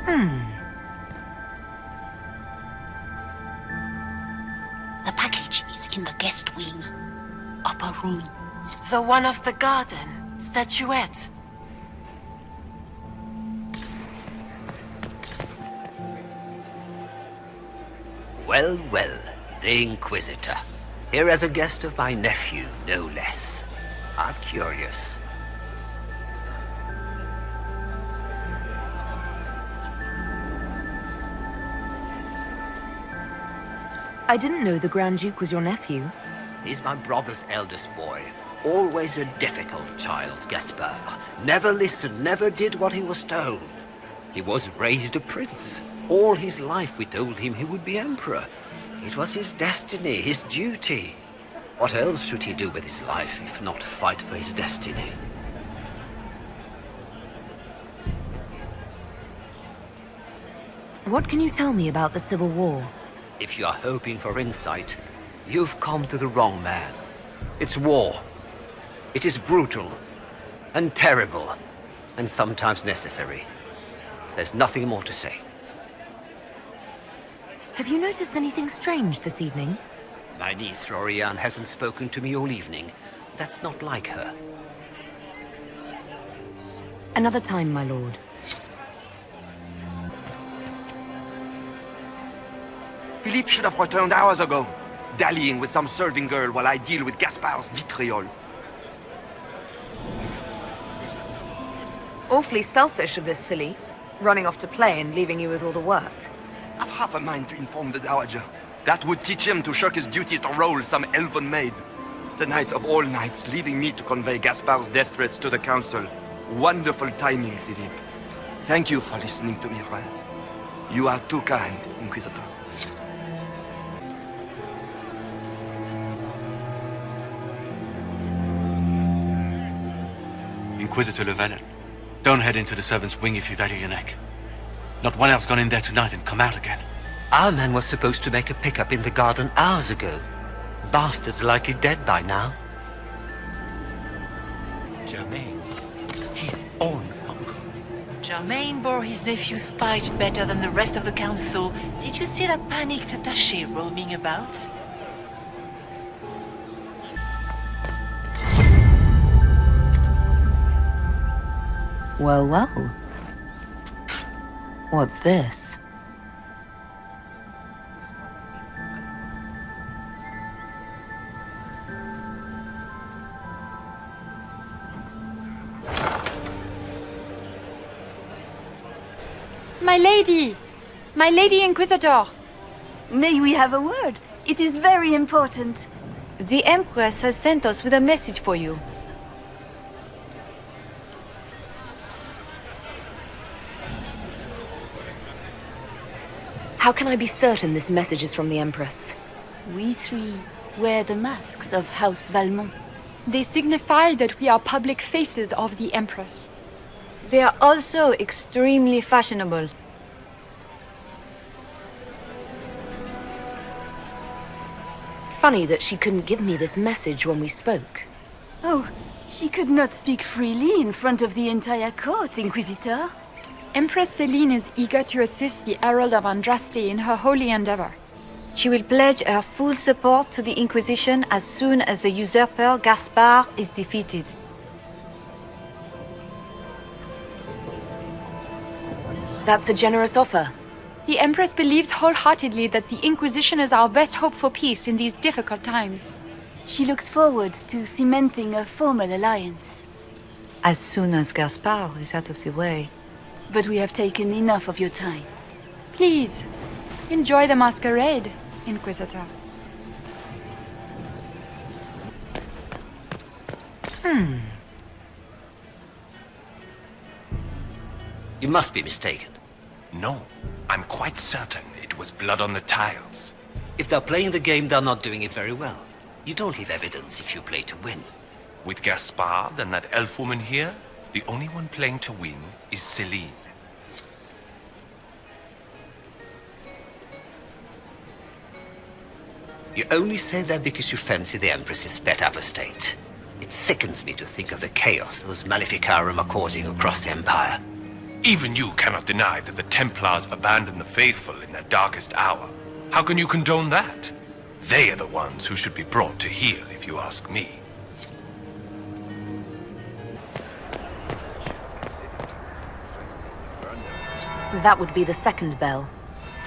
The package is in the guest wing. Upper room. The one of the garden. Statuette. Well, well, the Inquisitor. Here as a guest of my nephew, no less. I'm curious. I didn't know the Grand Duke was your nephew. He's my brother's eldest boy. Always a difficult child, Gaspard. Never listened, never did what he was told. He was raised a prince. All his life we told him he would be emperor. It was his destiny, his duty. What else should he do with his life if not fight for his destiny? What can you tell me about the Civil War? If you are hoping for insight, you've come to the wrong man. It's war. It is brutal, and terrible, and sometimes necessary. There's nothing more to say. Have you noticed anything strange this evening? My niece Floriane hasn't spoken to me all evening. That's not like her. Another time, my lord. Philippe should have returned hours ago, dallying with some serving girl while I deal with Gaspard's vitriol. Awfully selfish of this filly, running off to play and leaving you with all the work. I've half a mind to inform the Dowager. That would teach him to shirk his duties to roll some elven maid. Tonight of all nights, leaving me to convey Gaspard's death threats to the Council. Wonderful timing, Philippe. Thank you for listening to me rant. You are too kind, Inquisitor. Inquisitor Llewellyn, don't head into the servants' wing if you've had your neck. Not one else gone in there tonight and come out again. Our man was supposed to make a pickup in the garden hours ago. Bastard's likely dead by now. Germain, his own uncle. Germain bore his nephew's spite better than the rest of the council. Did you see that panicked attaché roaming about? Well, well. What's this? My lady! My lady Inquisitor! May we have a word? It is very important. The Empress has sent us with a message for you. How can I be certain this message is from the Empress? We three wear the masks of House Valmont. They signify that we are public faces of the Empress. They are also extremely fashionable. Funny that she couldn't give me this message when we spoke. Oh, she could not speak freely in front of the entire court, Inquisitor. Empress Celine is eager to assist the Herald of Andraste in her holy endeavor. She will pledge her full support to the Inquisition as soon as the usurper Gaspard is defeated. That's a generous offer. The Empress believes wholeheartedly that the Inquisition is our best hope for peace in these difficult times. She looks forward to cementing a formal alliance. As soon as Gaspard is out of the way. But we have taken enough of your time. Please, enjoy the masquerade, Inquisitor. You must be mistaken. No, I'm quite certain it was blood on the tiles. If they're playing the game, they're not doing it very well. You don't leave evidence if you play to win. With Gaspard and that elf woman here, the only one playing to win is Celine. You only say that because you fancy the Empress's pet apostate. It sickens me to think of the chaos those Maleficarum are causing across the Empire. Even you cannot deny that the Templars abandoned the faithful in their darkest hour. How can you condone that? They are the ones who should be brought to heel, if you ask me. That would be the second bell.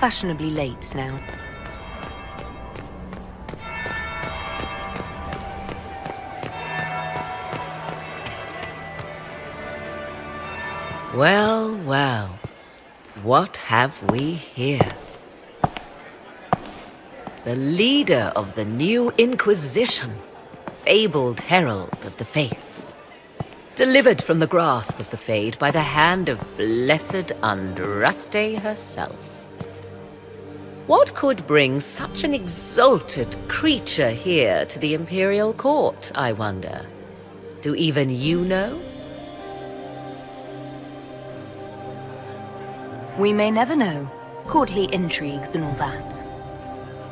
Fashionably late now. Well, well. What have we here? The leader of the new Inquisition, fabled herald of the faith. Delivered from the grasp of the Fade by the hand of blessed Andraste herself. What could bring such an exalted creature here to the Imperial Court, I wonder? Do even you know? We may never know. Courtly intrigues and all that.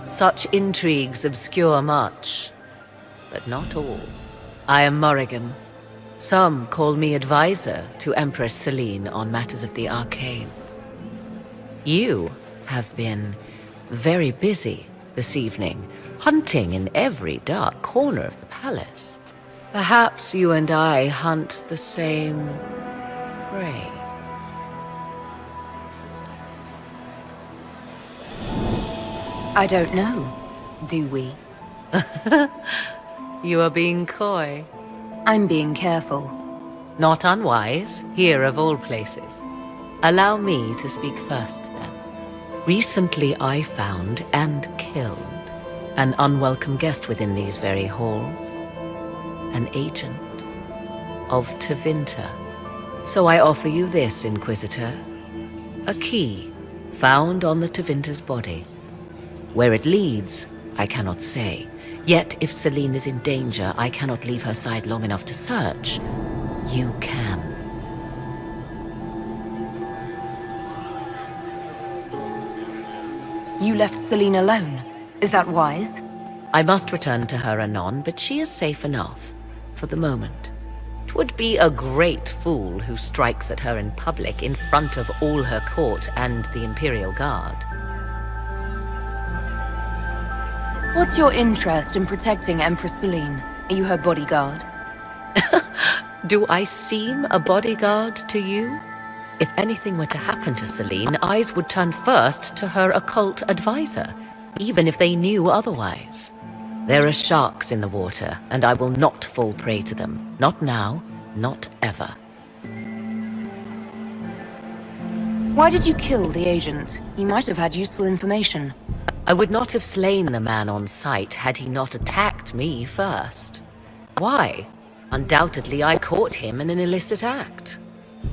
Such intrigues obscure much, but not all. I am Morrigan. Some call me advisor to Empress Celine on matters of the arcane. You have been very busy this evening, hunting in every dark corner of the palace. Perhaps you and I hunt the same prey. I don't know. Do we? You are being coy. I'm being careful. Not unwise, here of all places. Allow me to speak first, then. Recently I found and killed an unwelcome guest within these very halls. An agent of Tevinter. So I offer you this, Inquisitor. A key found on the Tevinter's body. Where it leads, I cannot say. Yet, if Celine is in danger, I cannot leave her side long enough to search. You can. You left Celine alone. Is that wise? I must return to her anon, but she is safe enough, for the moment. 'Twould be a great fool who strikes at her in public in front of all her court and the Imperial Guard. What's your interest in protecting Empress Celine? Are you her bodyguard? Do I seem a bodyguard to you? If anything were to happen to Celine, eyes would turn first to her occult advisor, even if they knew otherwise. There are sharks in the water, and I will not fall prey to them. Not now, not ever. Why did you kill the agent? He might have had useful information. I would not have slain the man on sight had he not attacked me first. Why? Undoubtedly I caught him in an illicit act.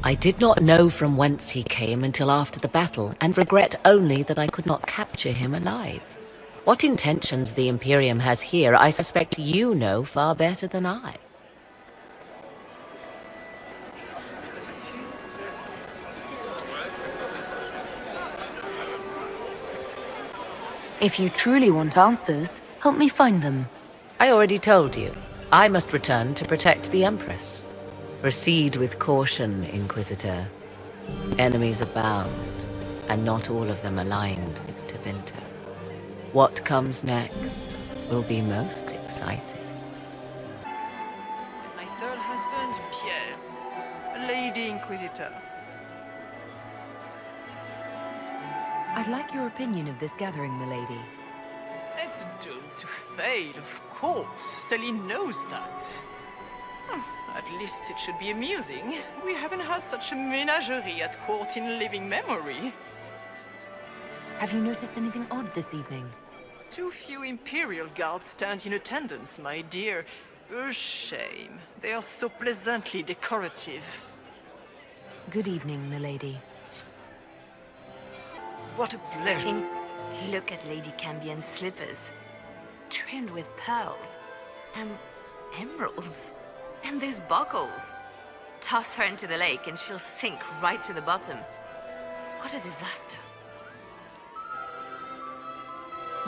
I did not know from whence he came until after the battle, and regret only that I could not capture him alive. What intentions the Imperium has here, I suspect you know far better than I. If you truly want answers, help me find them. I already told you. I must return to protect the Empress. Proceed with caution, Inquisitor. Enemies abound, and not all of them aligned with Tevinter. What comes next will be most exciting. My third husband, Pierre, a Lady Inquisitor. I'd like your opinion of this gathering, milady. It's doomed to fade, of course. Celine knows that. At least it should be amusing. We haven't had such a menagerie at court in living memory. Have you noticed anything odd this evening? Too few Imperial guards stand in attendance, my dear. A shame. They are so pleasantly decorative. Good evening, milady. What a pleasure. Look at Lady Cambion's slippers. Trimmed with pearls. And emeralds. And those buckles. Toss her into the lake and she'll sink right to the bottom. What a disaster.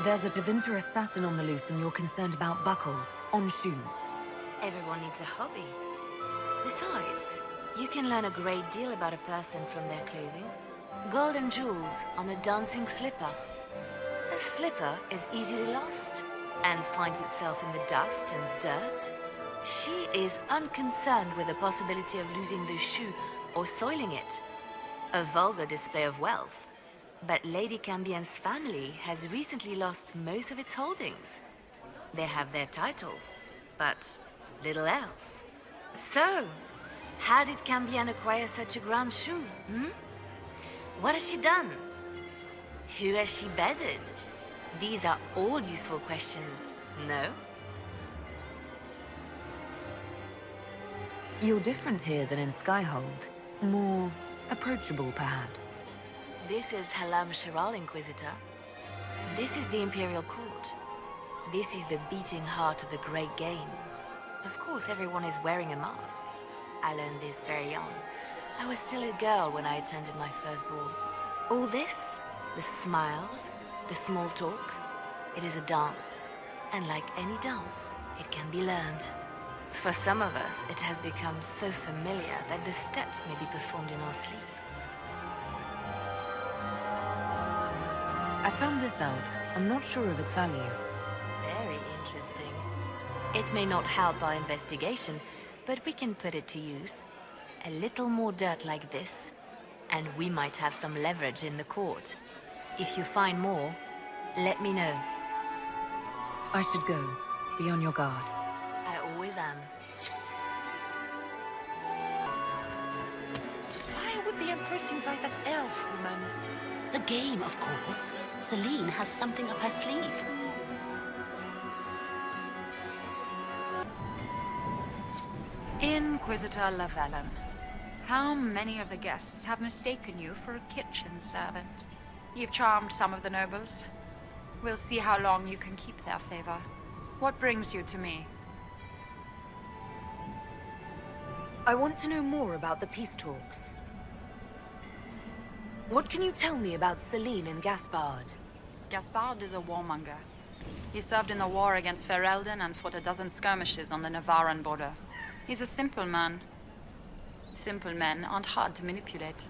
There's a Tevinter assassin on the loose and you're concerned about buckles on shoes. Everyone needs a hobby. Besides, You can learn a great deal about a person from their clothing. Gold and jewels on a dancing slipper. A slipper is easily lost and finds itself in the dust and dirt. She is unconcerned with the possibility of losing the shoe or soiling it. A vulgar display of wealth. But Lady Cambien's family has recently lost most of its holdings. They have their title, but little else. So, how did Cambien acquire such a grand shoe, What has she done? Who has she bedded? These are all useful questions, no? You're different here than in Skyhold. More approachable, perhaps. This is Halam Shiral, Inquisitor. This is the Imperial Court. This is the beating heart of the Great Game. Of course, everyone is wearing a mask. I learned this very young. I was still a girl when I attended my first ball. All this, the smiles, the small talk, it is a dance. And like any dance, it can be learned. For some of us, it has become so familiar that the steps may be performed in our sleep. I found this out. I'm not sure of its value. Very interesting. It may not help our investigation, but we can put it to use. A little more dirt like this, and we might have some leverage in the court. If you find more, let me know. I should go. Be on your guard. I always am. Why would the Empress invite that elf woman? The game, of course. Celine has something up her sleeve. Inquisitor Lavalin, how many of the guests have mistaken you for a kitchen servant? You've charmed some of the nobles. We'll see how long you can keep their favor. What brings you to me? I want to know more about the peace talks. What can you tell me about Celine and Gaspard? Gaspard is a warmonger. He served in the war against Ferelden and fought a dozen skirmishes on the Navarran border. He's a simple man. Simple men aren't hard to manipulate.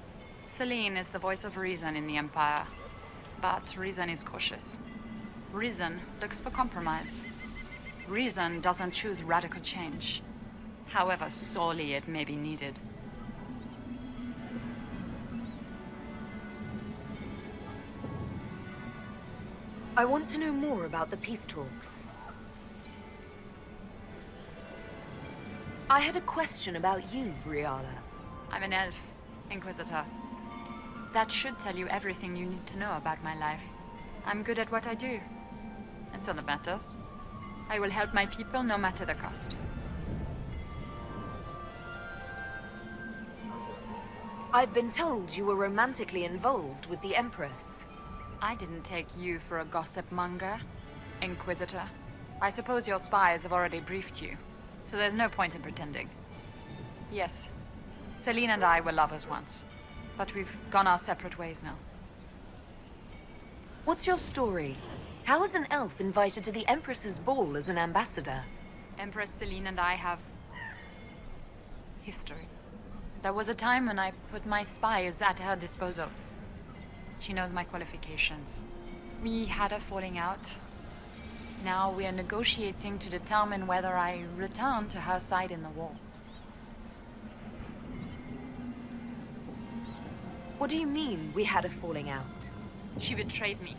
Celine is the voice of reason in the Empire. But reason is cautious. Reason looks for compromise. Reason doesn't choose radical change, however sorely it may be needed. I want to know more about the peace talks. I had a question about you, Briala. I'm an elf, Inquisitor. That should tell you everything you need to know about my life. I'm good at what I do. That's all that matters. I will help my people no matter the cost. I've been told you were romantically involved with the Empress. I didn't take you for a gossip monger, Inquisitor. I suppose your spies have already briefed you, so there's no point in pretending. Yes, Celine and I were lovers once, but we've gone our separate ways now. What's your story? How is an elf invited to the Empress's ball as an ambassador? Empress Celine and I have history. There was a time when I put my spies at her disposal. She knows my qualifications. We had a falling out. Now we are negotiating to determine whether I return to her side in the war. What do you mean, we had a falling out? She betrayed me.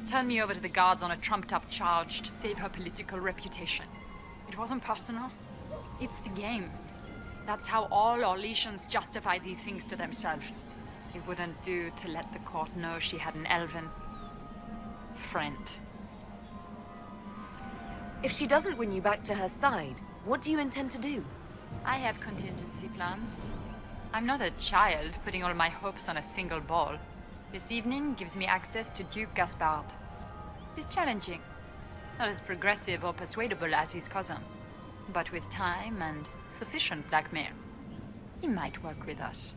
Turned me over to the guards on a trumped-up charge to save her political reputation. It wasn't personal. It's the game. That's how all Orlesians justify these things to themselves. It wouldn't do to let the court know she had an elven friend. If she doesn't win you back to her side, what do you intend to do? I have contingency plans. I'm not a child putting all my hopes on a single ball. This evening gives me access to Duke Gaspard. He's challenging. Not as progressive or persuadable as his cousin. But with time and sufficient blackmail, he might work with us.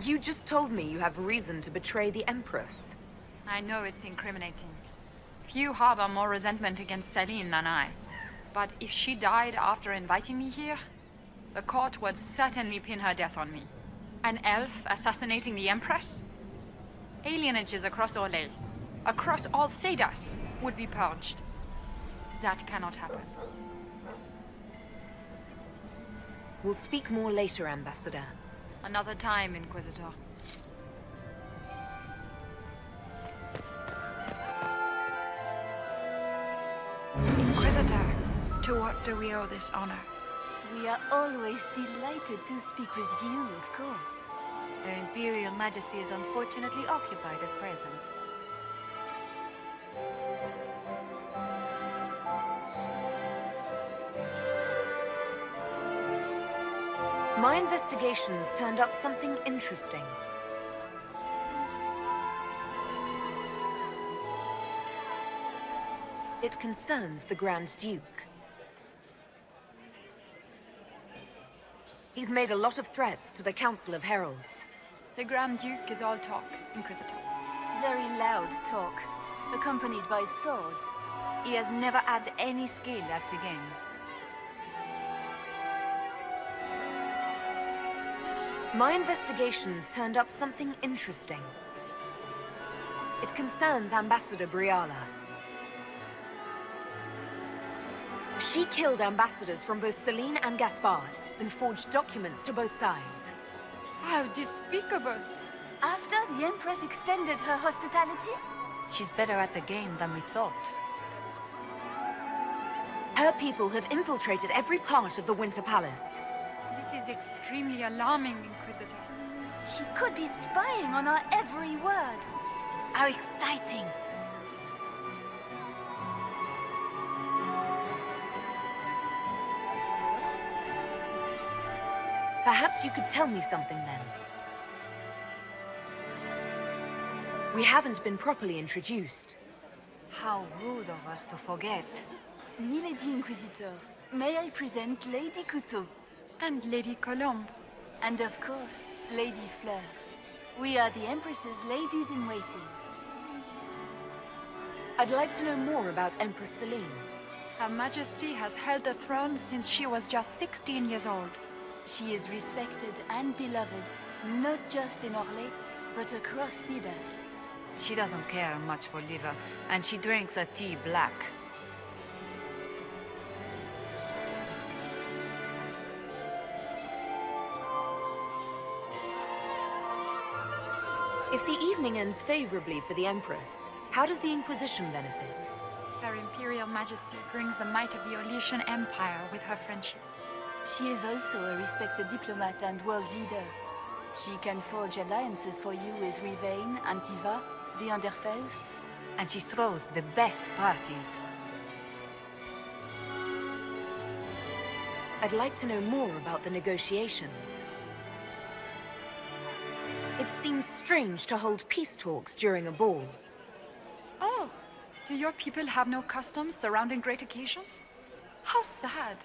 You just told me you have reason to betray the Empress. I know it's incriminating. Few harbor more resentment against Celine than I. But if she died after inviting me here, the court would certainly pin her death on me. An elf assassinating the Empress? Alienages across Orlais, across all Thedas, would be purged. That cannot happen. We'll speak more later, Ambassador. Another time, Inquisitor. Inquisitor, to what do we owe this honor? We are always delighted to speak with you, of course. Their Imperial Majesty is unfortunately occupied at present. My investigations turned up something interesting. It concerns the Grand Duke. He's made a lot of threats to the Council of Heralds. The Grand Duke is all talk, Inquisitor. Very loud talk, accompanied by swords. He has never had any skill at the game. My investigations turned up something interesting. It concerns Ambassador Briala. She killed ambassadors from both Celine and Gaspard, and forged documents to both sides. How despicable! After the Empress extended her hospitality? She's better at the game than we thought. Her people have infiltrated every part of the Winter Palace. This is extremely alarming, Inquisitor. She could be spying on our every word. How exciting! Perhaps you could tell me something then. We haven't been properly introduced. How rude of us to forget. Milady Inquisitor, may I present Lady Couteau? And Lady Colombe. And of course, Lady Fleur. We are the Empress's ladies-in-waiting. I'd like to know more about Empress Celine. Her Majesty has held the throne since she was just 16 years old. She is respected and beloved, not just in Orlais, but across Thedas. She doesn't care much for liver, and she drinks her tea black. If the evening ends favorably for the Empress, how does the Inquisition benefit? Her Imperial Majesty brings the might of the Orlesian Empire with her friendship. She is also a respected diplomat and world leader. She can forge alliances for you with Rivain, Antiva, the Underfels. And she throws the best parties. I'd like to know more about the negotiations. It seems strange to hold peace talks during a ball. Oh, do your people have no customs surrounding great occasions? How sad.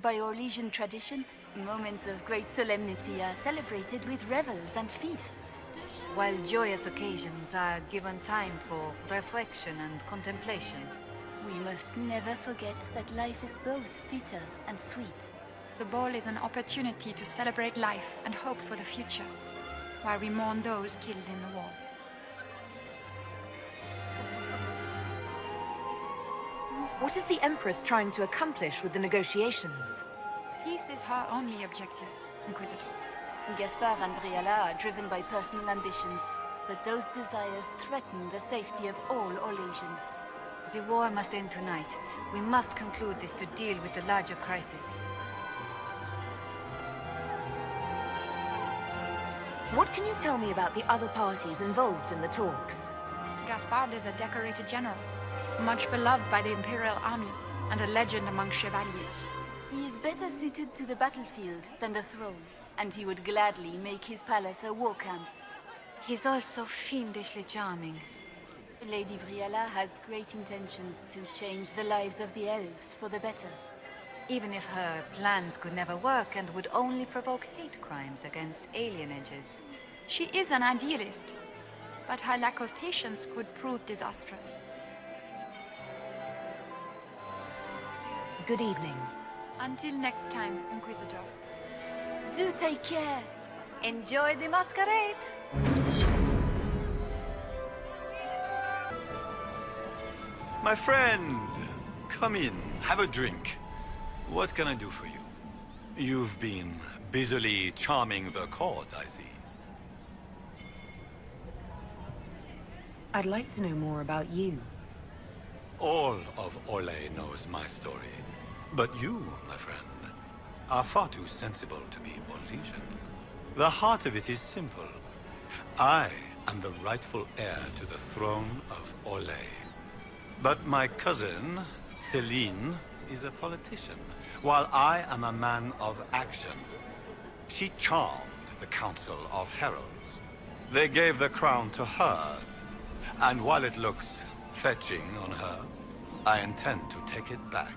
By Orlesian tradition, moments of great solemnity are celebrated with revels and feasts. While joyous occasions are given time for reflection and contemplation. We must never forget that life is both bitter and sweet. The ball is an opportunity to celebrate life and hope for the future, while we mourn those killed in the war. What is the Empress trying to accomplish with the negotiations? Peace is her only objective, Inquisitor. Gaspard and Briala are driven by personal ambitions, but those desires threaten the safety of all Orlesians. The war must end tonight. We must conclude this to deal with the larger crisis. What can you tell me about the other parties involved in the talks? Gaspard is a decorated general, much beloved by the Imperial Army, and a legend among chevaliers. He is better suited to the battlefield than the throne, and he would gladly make his palace a war camp. He's also fiendishly charming. Lady Briala has great intentions to change the lives of the elves for the better. Even if her plans could never work and would only provoke hate crimes against alienages. She is an idealist, but her lack of patience could prove disastrous. good evening. Until next time, Inquisitor. Do take care. Enjoy the masquerade! My friend, come in, have a drink. What can I do for you? You've been busily charming the court, I see. I'd like to know more about you. All of Orlais knows my story. But you, my friend, are far too sensible to be Orlesian. The heart of it is simple. I am the rightful heir to the throne of Orlais. But my cousin, Celine, is a politician, while I am a man of action. She charmed the Council of Heralds. They gave the crown to her, and while it looks fetching on her, I intend to take it back.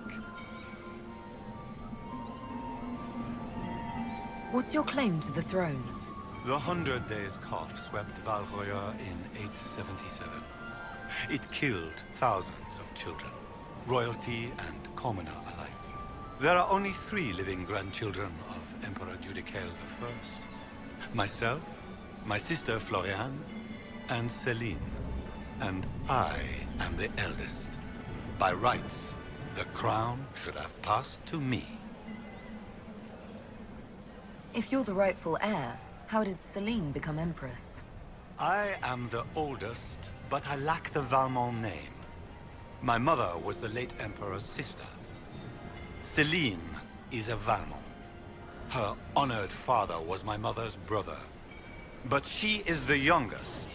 What's your claim to the throne? The 100 Days Cough swept Val Royeaux in 877. It killed thousands of children, royalty and commoner alike. There are only 3 living grandchildren of Emperor Judicael I. Myself, my sister Floriane, and Celine. And I am the eldest. By rights, the crown should have passed to me. If you're the rightful heir, how did Celine become Empress? I am the oldest, but I lack the Valmont name. My mother was the late Emperor's sister. Celine is a Valmont. Her honored father was my mother's brother. But she is the youngest.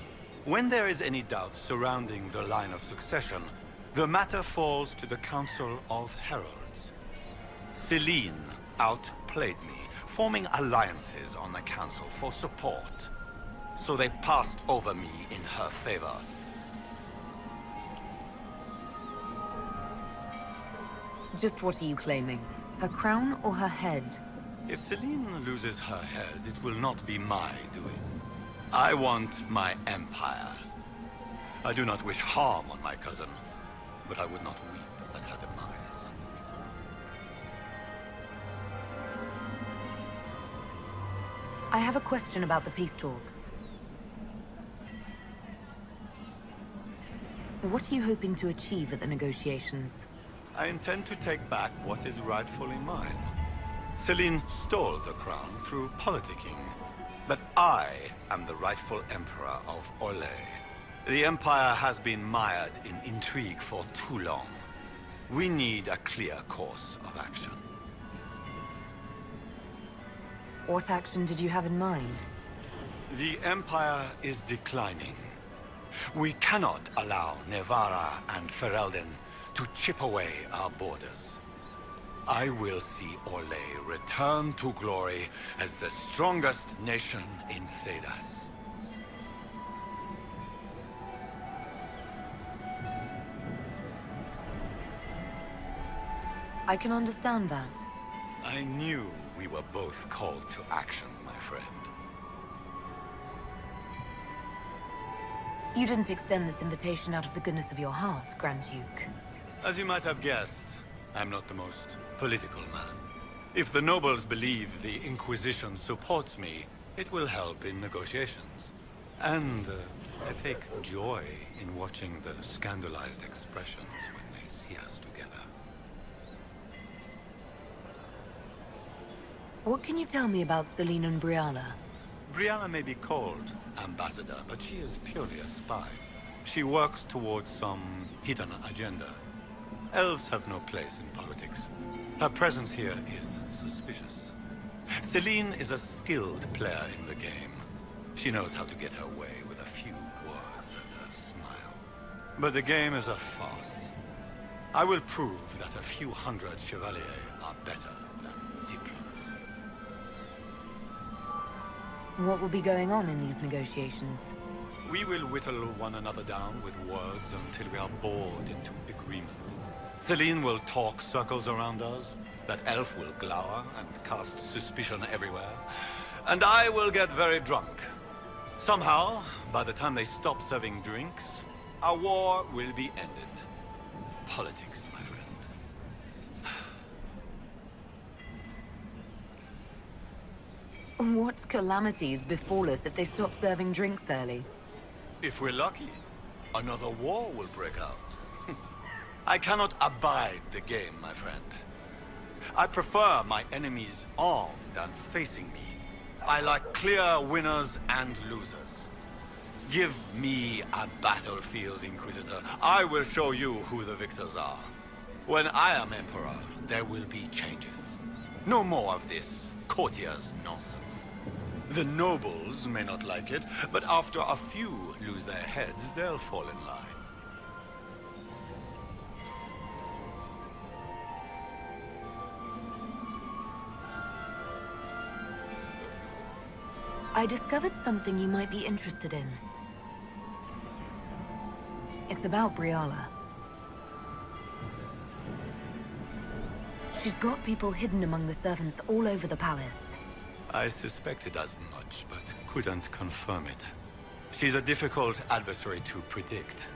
When there is any doubt surrounding the line of succession, the matter falls to the Council of Heralds. Celine outplayed me, forming alliances on the Council for support. So they passed over me in her favor. Just what are you claiming? Her crown or her head? If Celine loses her head, it will not be my doing. I want my empire. I do not wish harm on my cousin, but I would not weep at her demise. I have a question about the peace talks. What are you hoping to achieve at the negotiations? I intend to take back what is rightfully mine. Celine stole the crown through politicking, but I am the rightful emperor of Orlais. The empire has been mired in intrigue for too long. We need a clear course of action. What action did you have in mind? The empire is declining. We cannot allow Nevarra and Ferelden to chip away our borders. I will see Orlais return to glory as the strongest nation in Thedas. I can understand that. I knew we were both called to action, my friend. You didn't extend this invitation out of the goodness of your heart, Grand Duke. As you might have guessed, I'm not the most political man. If the nobles believe the Inquisition supports me, it will help in negotiations. And I take joy in watching the scandalized expressions when they see us together. What can you tell me about Celine and Briala? Brianna may be called ambassador, but she is purely a spy. She works towards some hidden agenda. Elves have no place in politics. Her presence here is suspicious. Celine is a skilled player in the game. She knows how to get her way with a few words and a smile. But the game is a farce. I will prove that a few hundred chevaliers are better than diplomacy. What will be going on in these negotiations? We will whittle one another down with words until we are bored into agreement. Celine will talk circles around us, that elf will glower and cast suspicion everywhere, and I will get very drunk. Somehow, by the time they stop serving drinks, our war will be ended. Politics, my friend. What calamities befall us if they stop serving drinks early? If we're lucky, another war will break out. I cannot abide the game, my friend. I prefer my enemies armed and facing me. I like clear winners and losers. Give me a battlefield, Inquisitor. I will show you who the victors are. When I am Emperor, there will be changes. No more of this courtier's nonsense. The nobles may not like it, but after a few lose their heads, they'll fall in line. I discovered something you might be interested in. It's about Briala. She's got people hidden among the servants all over the palace. I suspected as much, but couldn't confirm it. She's a difficult adversary to predict.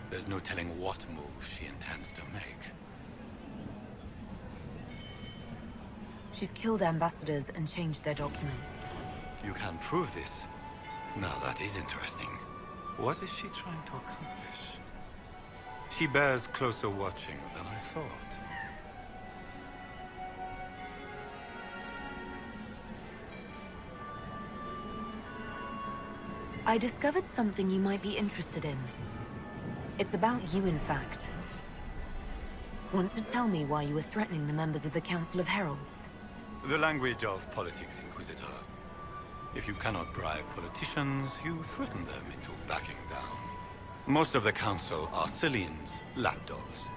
There's no telling what move she intends to make. She's killed ambassadors and changed their documents. You can prove this. Now that is interesting. What is she trying to accomplish? She bears closer watching than I thought. I discovered something you might be interested in. It's about you, in fact. Want to tell me why you were threatening the members of the Council of Heralds? The language of politics, Inquisitor. If you cannot bribe politicians, you threaten them into backing down. Most of the Council are Celine's lapdogs.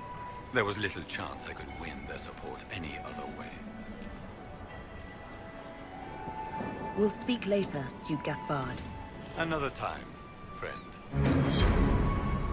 There was little chance I could win their support any other way. We'll speak later, Duke Gaspard. Another time, friend.